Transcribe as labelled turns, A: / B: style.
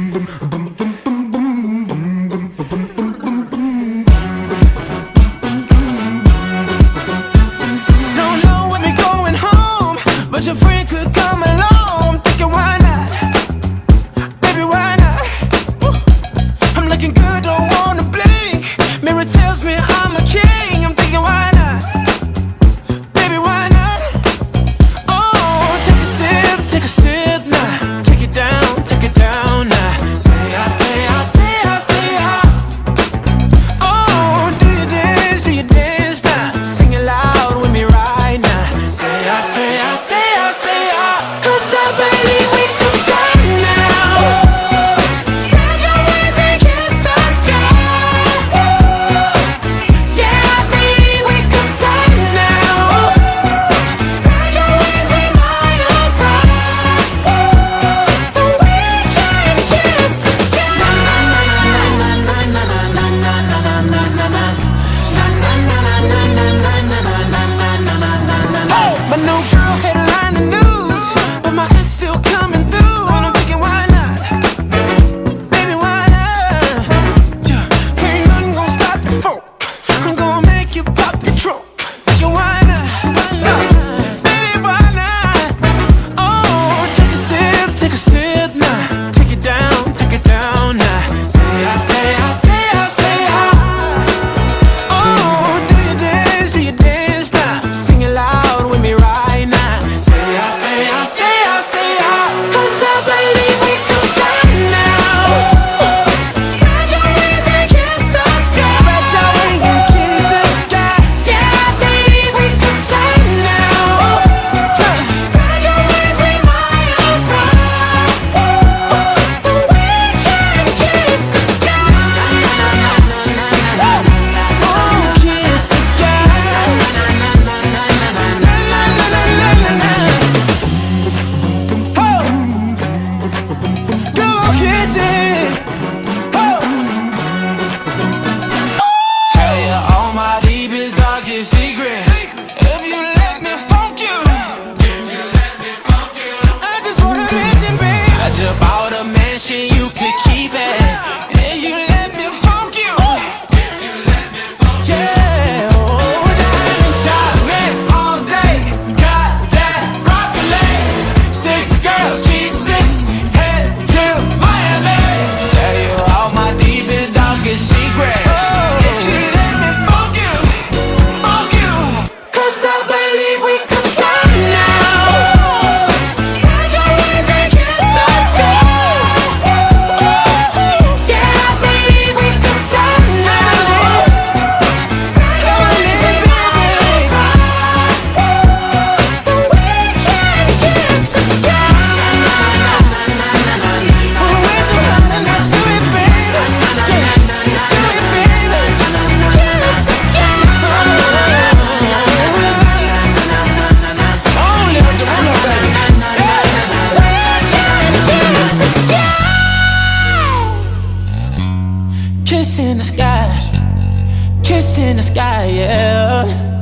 A: Don't know when we going home, but your friend could come along. I'm thinking why not? Baby, why not? I'm looking good, don't wanna blink. Mirror tells me I'm a king. I'm thinking why not? Baby, why not? Oh, take a sip now. Take it down now. Say I. Oh, do you dance now? Sing it loud with me right now. Say I. 'Cause I believe we can fly now. Spread your wings and kiss the sky. Yeah, I believe we can fly now. Spread your wings and fly us high, so we can kiss the sky. My new girl headline the news, but my ex still coming through, and I'm thinking why not? Baby, why not? Yeah, ain't nothing gonna stop the folk. I'm gonna make you pop your trunk. Thinking why not? Baby, why not? Oh, take a sip now. Take it down now. Say I. Oh, do you dance now? Sing it loud with me right now. Say I. 'Cause I believe we can fly now. Spread your wings and kiss the sky. Yeah, I believe we can fly now. Spread your wings and fly us high, so we can kiss the sky. Oh, kiss the sky. Oh, go kiss it. Oh, tell you all my deepest, darkest secrets. If you let me funk you, I just wanna listen, babe. I just bought a mansion, you could keep it. If you let me funk you, yeah. Oh, diamond top mess all day. Got that rocket 6 girls, G6, head to Miami. Tell you all my deepest, darkest secrets. If you let me funk you, 'cause I believe we can fly now. Spread your wings and kiss the sky. Yeah, I believe we can fly now. Spread your wings and fly us high, so we can kiss the sky. We're way too high to not do it, baby. Do it, baby. Kiss the sky. Only with the window, baby. Kiss in the sky, kiss in the sky, yeah.